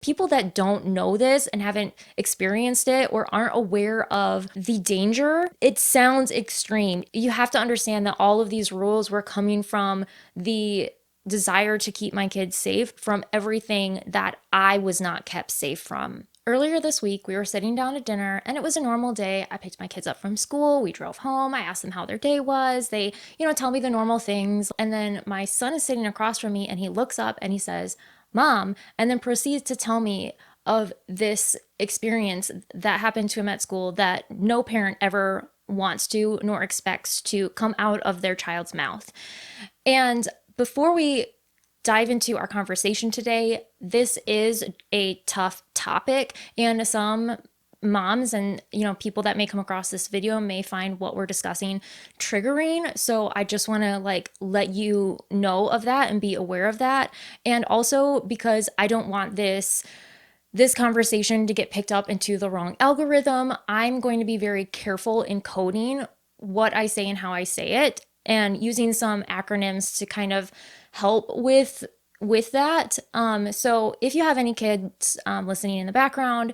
people that don't know this and haven't experienced it or aren't aware of the danger, it sounds extreme. You have to understand that all of these rules were coming from the desire to keep my kids safe from everything that I was not kept safe from. Earlier this week, we were sitting down at dinner and it was a normal day. I picked my kids up from school. We drove home. I asked them how their day was. They, tell me the normal things. And then my son is sitting across from me and he looks up and he says, Mom, and then proceeds to tell me of this experience that happened to him at school that no parent ever wants to nor expects to come out of their child's mouth. And before we dive into our conversation today, this is a tough topic, and some moms and people that may come across this video may find what we're discussing triggering. So I just want to let you know of that and be aware of that. And also because I don't want this conversation to get picked up into the wrong algorithm, I'm going to be very careful in coding what I say and how I say it, and using some acronyms to kind of help with that. So if you have any kids listening in the background,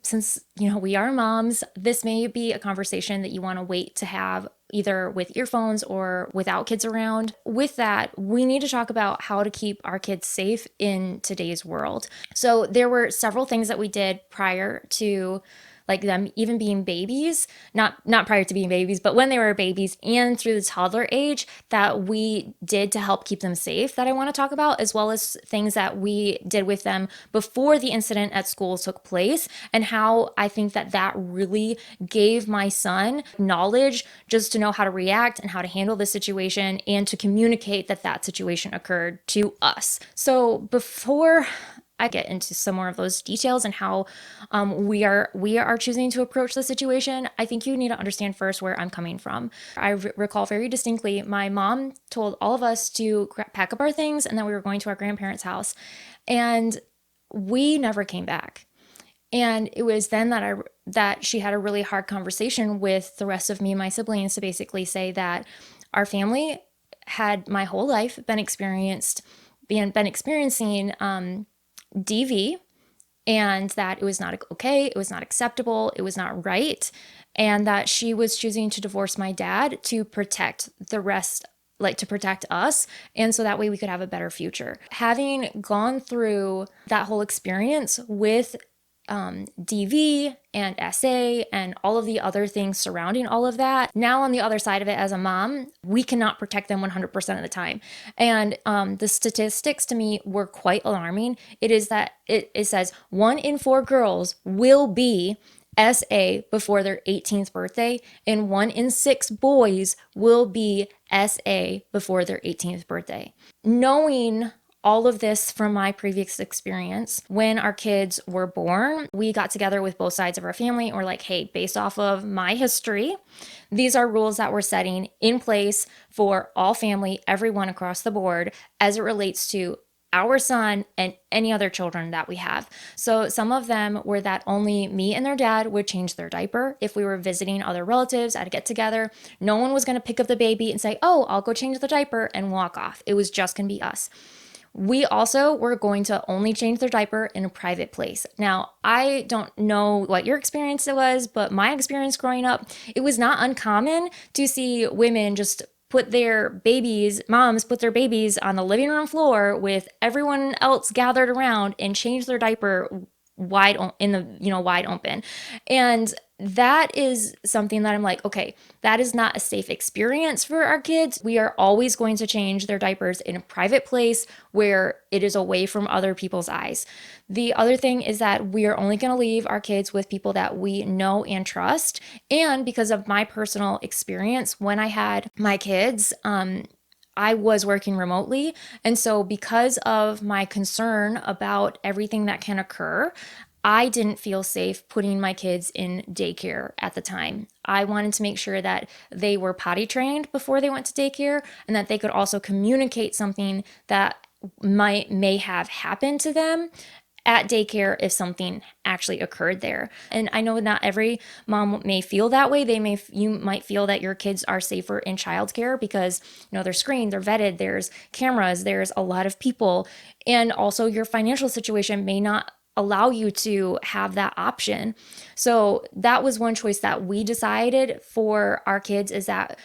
since we are moms, this may be a conversation that you want to wait to have either with earphones or without kids around. With that, we need to talk about how to keep our kids safe in today's world. So there were several things that we did prior to them even being babies, not prior to being babies, but when they were babies and through the toddler age that we did to help keep them safe that I want to talk about, as well as things that we did with them before the incident at school took place, and how I think that really gave my son knowledge just to know how to react and how to handle the situation and to communicate that situation occurred to us. So before I get into some more of those details and how we are choosing to approach the situation, I think you need to understand first where I'm coming from. I recall very distinctly my mom told all of us to pack up our things and that we were going to our grandparents' house, and we never came back. And it was then that she had a really hard conversation with the rest of me and my siblings to basically say that our family had my whole life been experiencing DV, and that it was not okay, it was not acceptable, it was not right, and that she was choosing to divorce my dad to protect the rest, to protect us, and so that way we could have a better future. Having gone through that whole experience with DV and SA and all of the other things surrounding all of that. Now on the other side of it as a mom, we cannot protect them 100% of the time. And the statistics to me were quite alarming. It is that it says 1 in 4 girls will be SA before their 18th birthday, and 1 in 6 boys will be SA before their 18th birthday. Knowing all of this from my previous experience, when our kids were born, we got together with both sides of our family and we're like, hey, based off of my history, these are rules that we're setting in place for all family, everyone across the board, as it relates to our son and any other children that we have. So some of them were that only me and their dad would change their diaper. If we were visiting other relatives at a get together, no one was going to pick up the baby and say, oh, I'll go change the diaper and walk off. It was just going to be us. We also were going to only change their diaper in a private place. Now, I don't know what your experience was, but my experience growing up, it was not uncommon to see women just moms put their babies on the living room floor with everyone else gathered around and change their diaper wide open. And that is something that I'm like, okay, that is not a safe experience for our kids. We are always going to change their diapers in a private place where it is away from other people's eyes. The other thing is that we are only going to leave our kids with people that we know and trust. And because of my personal experience, when I had my kids, I was working remotely. And so because of my concern about everything that can occur, I didn't feel safe putting my kids in daycare at the time. I wanted to make sure that they were potty trained before they went to daycare and that they could also communicate something that may have happened to them at daycare if something actually occurred there. And I know not every mom may feel that way. You might feel that your kids are safer in childcare because, they're screened, they're vetted, there's cameras, there's a lot of people, and also your financial situation may not allow you to have that option. So that was one choice that we decided for our kids, is that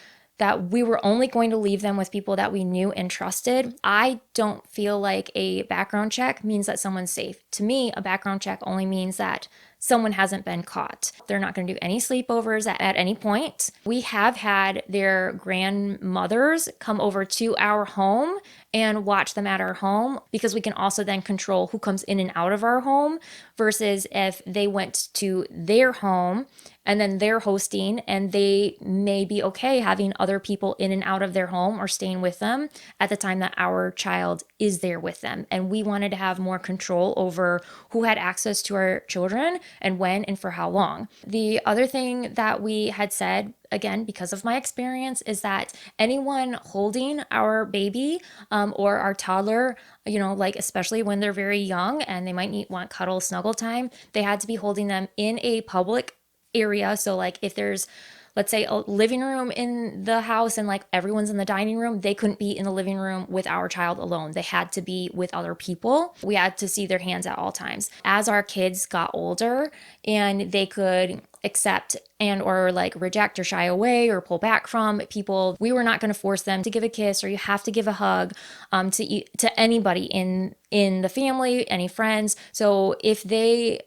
we were only going to leave them with people that we knew and trusted. I don't feel like a background check means that someone's safe. To me, a background check only means that someone hasn't been caught. They're not going to do any sleepovers at any point. We have had their grandmothers come over to our home and watch them at our home, because we can also then control who comes in and out of our home, versus if they went to their home and then they're hosting, and they may be okay having other people in and out of their home or staying with them at the time that our child is there with them. And we wanted to have more control over who had access to our children and when and for how long. The other thing that we had said, again, because of my experience, is that anyone holding our baby or our toddler, like especially when they're very young and they might want cuddle, snuggle time, they had to be holding them in a public area. So like if there's, let's say, a living room in the house and like everyone's in the dining room, they couldn't be in the living room with our child alone. They had to be with other people. We had to see their hands at all times. As our kids got older and they could accept and or like reject or shy away or pull back from people, we were not going to force them to give a kiss or you have to give a hug to anybody in the family, any friends. So if they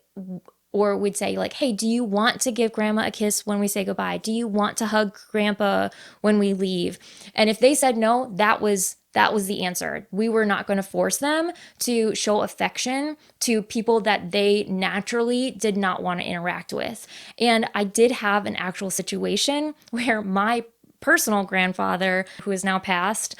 or we'd say like, hey, do you want to give grandma a kiss when we say goodbye? Do you want to hug grandpa when we leave? And if they said no, that was the answer. We were not going to force them to show affection to people that they naturally did not want to interact with. And I did have an actual situation where my personal grandfather, who is now passed,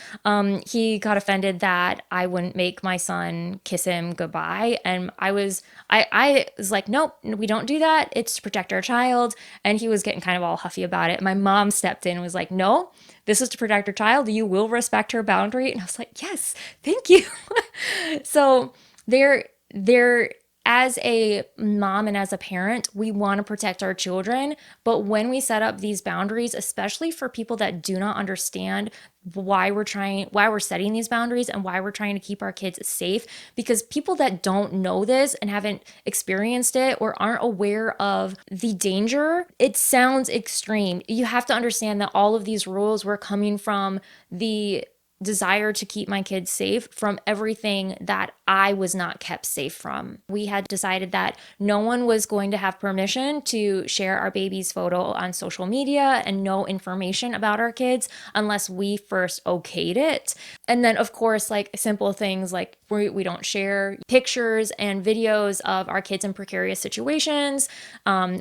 he got offended that I wouldn't make my son kiss him goodbye. And I was like, nope, we don't do that. It's to protect our child. And he was getting kind of all huffy about it. My mom stepped in and was like, no, this is to protect her child. You will respect her boundary. And I was like, yes, thank you. So there as a mom and as a parent, we want to protect our children. But when we set up these boundaries, especially for people that do not understand why we're setting these boundaries and why we're trying to keep our kids safe, because people that don't know this and haven't experienced it or aren't aware of the danger, it sounds extreme. You have to understand that all of these rules were coming from the desire to keep my kids safe from everything that I was not kept safe from. We had decided that no one was going to have permission to share our baby's photo on social media and no information about our kids unless we first okayed it. And then, of course, like simple things like we don't share pictures and videos of our kids in precarious situations,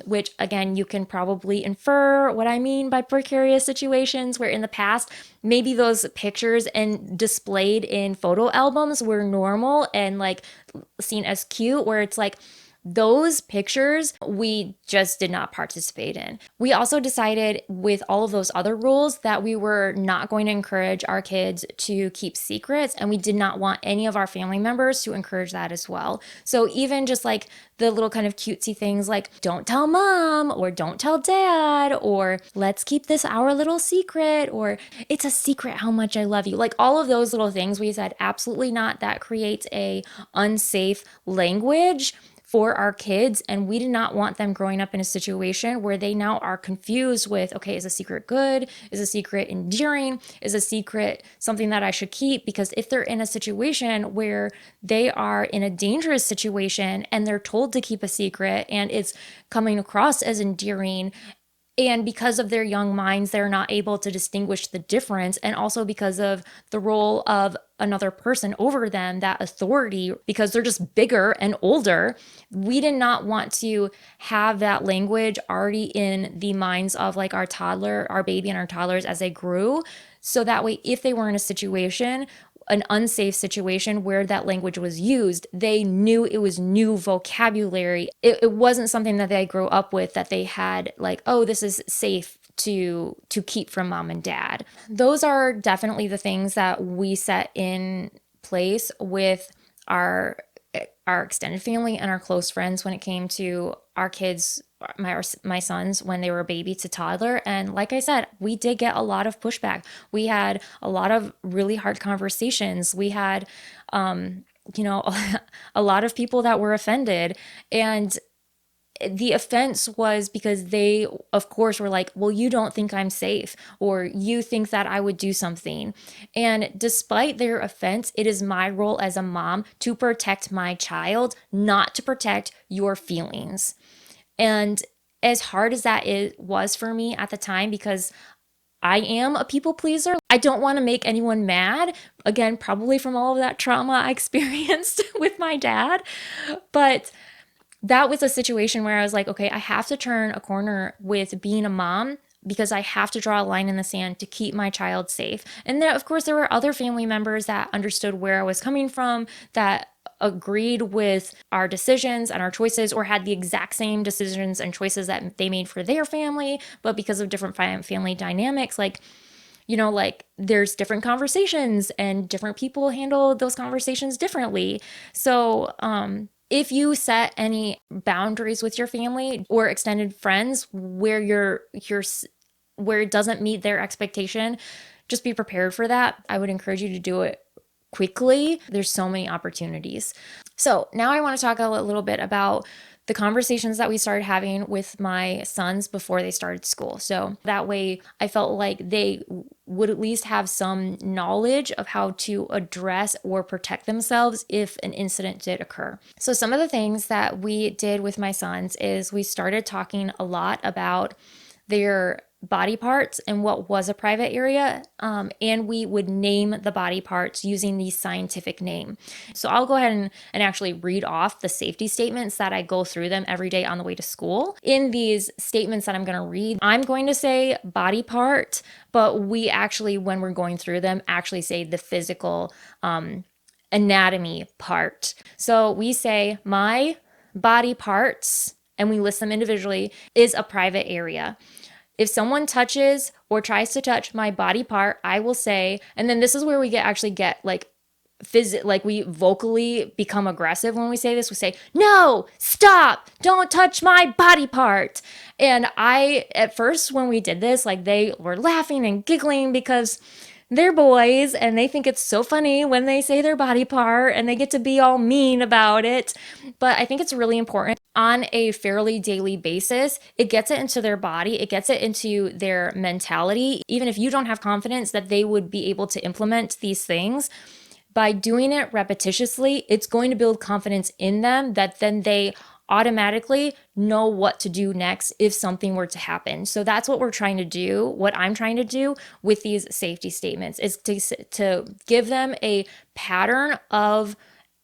which again, you can probably infer what I mean by precarious situations, where in the past, maybe those pictures and displayed in photo albums were normal and like seen as cute, where it's like those pictures we just did not participate in. We also decided with all of those other rules that we were not going to encourage our kids to keep secrets, and we did not want any of our family members to encourage that as well. So even just like the little kind of cutesy things like don't tell mom or don't tell dad or let's keep this our little secret or it's a secret how much I love you. Like all of those little things we said absolutely not. That creates a unsafe language for our kids, and we did not want them growing up in a situation where they now are confused with, okay, is a secret good? Is a secret endearing? Is a secret something that I should keep? Because if they're in a situation where they are in a dangerous situation and they're told to keep a secret and it's coming across as endearing, and because of their young minds, they're not able to distinguish the difference. And also because of the role of another person over them, that authority, because they're just bigger and older, we did not want to have that language already in the minds of like our baby and our toddlers as they grew. So that way, if they were in a situation, an unsafe situation where that language was used, they knew it was new vocabulary. It wasn't something that they grew up with, that they had like, oh, this is safe to keep from mom and dad. Those are definitely the things that we set in place with our our extended family and our close friends when it came to our kids, my sons, when they were a baby to toddler. And like I said, we did get a lot of pushback. We had a lot of really hard conversations. We had, you know, a lot of people that were offended. And the offense was because they, of course, were like, well, you don't think I'm safe, or you think that I would do something. And despite their offense, it is my role as a mom to protect my child, not to protect your feelings. And as hard as was for me at the time, because I am a people pleaser. I don't want to make anyone mad. Again, probably from all of that trauma I experienced with my dad. But that was a situation where I was like, okay, I have to turn a corner with being a mom because I have to draw a line in the sand to keep my child safe. And then, of course, there were other family members that understood where I was coming from, that agreed with our decisions and our choices, or had the exact same decisions and choices that they made for their family, but because of different family dynamics, like, you know, like there's different conversations and different people handle those conversations differently. So, if you set any boundaries with your family or extended friends where where it doesn't meet their expectation, just be prepared for that. I would encourage you to do it quickly. There's so many opportunities. So now I want to talk a little bit about the conversations that we started having with my sons before they started school. So that way I felt like they would at least have some knowledge of how to address or protect themselves if an incident did occur. So some of the things that we did with my sons is we started talking a lot about their body parts and what was a private area, and we would name the body parts using the scientific name. So I'll go ahead and actually read off the safety statements that I go through them every day on the way to school. In these statements that I'm going to read, I'm going to say body part, but we actually, when we're going through them, actually say the physical anatomy part. So we say my body parts, and we list them individually, is a private area. If someone touches or tries to touch my body part, I will say, and then this is where we get like like we vocally become aggressive when we say this. We say, no, stop, don't touch my body part. And at first when we did this, like they were laughing and giggling because they're boys and they think it's so funny when they say their body part and they get to be all mean about it. But I think it's really important on a fairly daily basis. It gets it into their body, it gets it into their mentality. Even if you don't have confidence that they would be able to implement these things, by doing it repetitiously, it's going to build confidence in them that then they automatically know what to do next if something were to happen. So that's what we're trying to do. What I'm trying to do with these safety statements is to give them a pattern of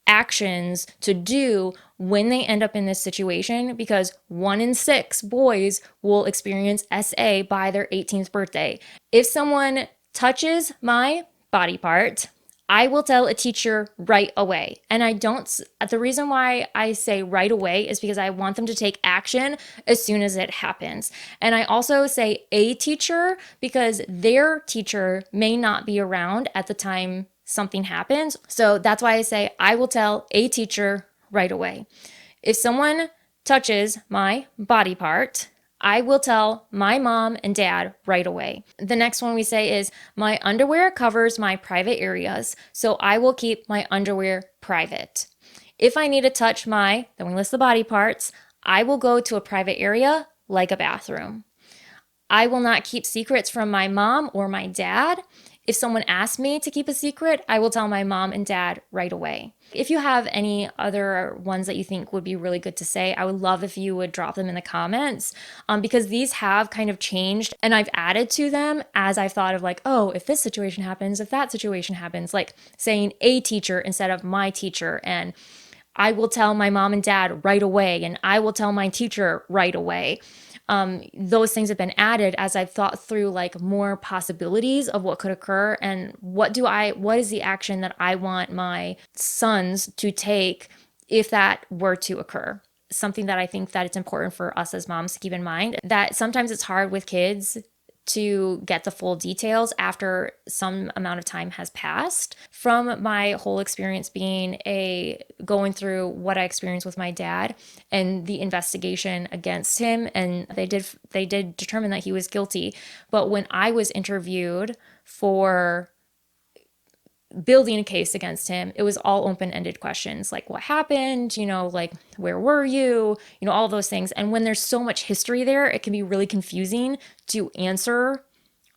actions to do when they end up in this situation, because 1 in 6 boys will experience SA by their 18th birthday. If someone touches my body part, I will tell a teacher right away. And the reason why I say right away is because I want them to take action as soon as it happens. And I also say a teacher because their teacher may not be around at the time something happens. So that's why I say I will tell a teacher right away. If someone touches my body part, I will tell my mom and dad right away. The next one we say is my underwear covers my private areas, so I will keep my underwear private. If I need to touch then we list the body parts, I will go to a private area like a bathroom. I will not keep secrets from my mom or my dad. If someone asks me to keep a secret, I will tell my mom and dad right away. If you have any other ones that you think would be really good to say, I would love if you would drop them in the comments, because these have kind of changed and I've added to them as I've thought of like, oh, if this situation happens, if that situation happens, like saying a teacher instead of my teacher, and I will tell my mom and dad right away, and I will tell my teacher right away. Those things have been added as I've thought through like more possibilities of what could occur and what is the action that I want my sons to take if that were to occur. Something that I think that it's important for us as moms to keep in mind, that sometimes it's hard with kids to get the full details after some amount of time has passed. From my whole experience being going through what I experienced with my dad and the investigation against him, and they did determine that he was guilty. But when I was interviewed for building a case against him, it was all open-ended questions like what happened, like where were you, all those things. And when there's so much history there, it can be really confusing to answer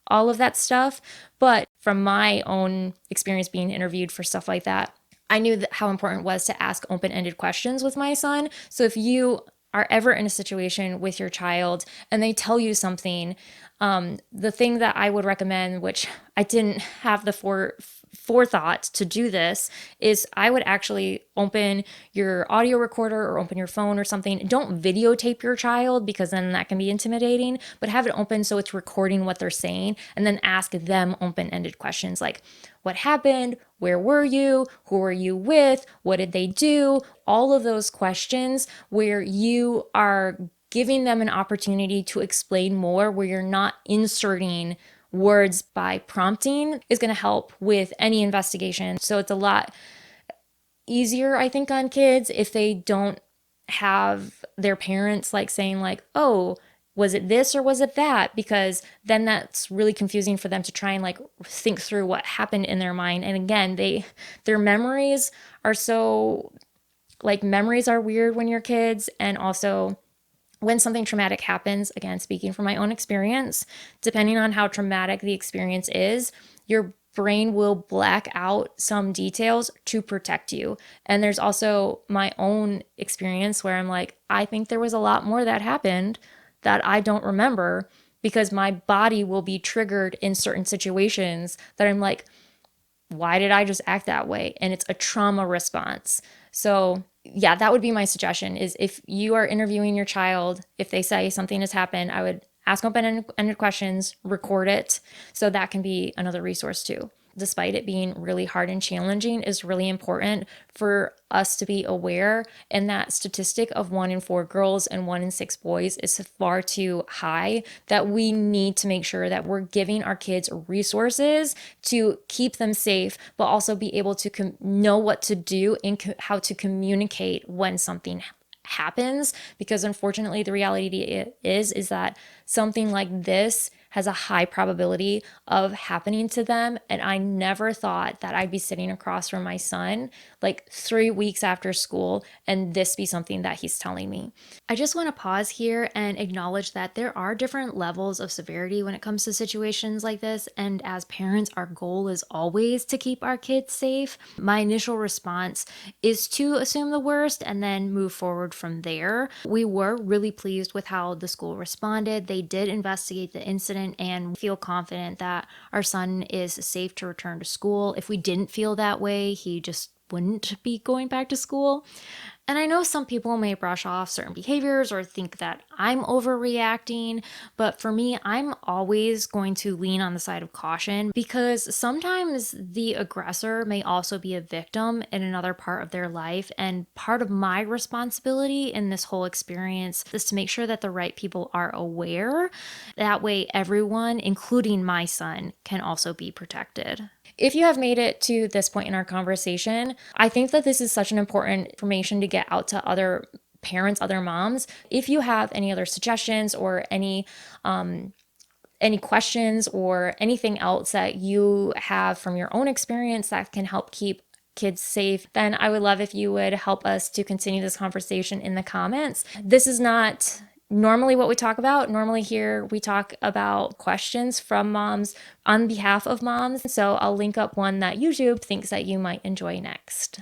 all of that stuff. But from my own experience being interviewed for stuff like that, I knew how important it was to ask open-ended questions with my son. So if you are ever in a situation with your child and they tell you something, the thing that I would recommend, which I didn't have the forethought to do this, is I would actually open your audio recorder or open your phone or something. Don't videotape your child because then that can be intimidating, but have it open so it's recording what they're saying, and then ask them open-ended questions like, what happened? Where were you? Who were you with? What did they do? All of those questions where you are giving them an opportunity to explain more, where you're not inserting words by prompting, is going to help with any investigation. So it's a lot easier, I think, on kids if they don't have their parents like saying like, oh, was it this or was it that? Because then that's really confusing for them to try and like think through what happened in their mind. And again, their memories are so, like, memories are weird when you're kids. And also when something traumatic happens, again, speaking from my own experience, depending on how traumatic the experience is, your brain will black out some details to protect you. And there's also my own experience where I'm like, I think there was a lot more that happened that I don't remember, because my body will be triggered in certain situations that I'm like, why did I just act that way? And it's a trauma response. So yeah, that would be my suggestion, is if you are interviewing your child, if they say something has happened, I would ask open-ended questions, record it. So that can be another resource too. Despite it being really hard and challenging, is really important for us to be aware. And that statistic of 1 in 4 girls and 1 in 6 boys is far too high, that we need to make sure that we're giving our kids resources to keep them safe, but also be able to know what to do and how to communicate when something happens. Because unfortunately, the reality is that something like this has a high probability of happening to them. And I never thought that I'd be sitting across from my son like 3 weeks after school and this be something that he's telling me. I just want to pause here and acknowledge that there are different levels of severity when it comes to situations like this. And as parents, our goal is always to keep our kids safe. My initial response is to assume the worst and then move forward from there. We were really pleased with how the school responded. They did investigate the incident and feel confident that our son is safe to return to school. If we didn't feel that way, he just wouldn't be going back to school. And I know some people may brush off certain behaviors or think that I'm overreacting, but for me, I'm always going to lean on the side of caution, because sometimes the aggressor may also be a victim in another part of their life. And part of my responsibility in this whole experience is to make sure that the right people are aware. That way, everyone, including my son, can also be protected. If you have made it to this point in our conversation, I think that this is such an important information to get out to other parents, other moms. If you have any other suggestions or any questions or anything else that you have from your own experience that can help keep kids safe, then I would love if you would help us to continue this conversation in the comments. This is not normally what we talk about. Normally here we talk about questions from moms on behalf of moms. So I'll link up one that YouTube thinks that you might enjoy next.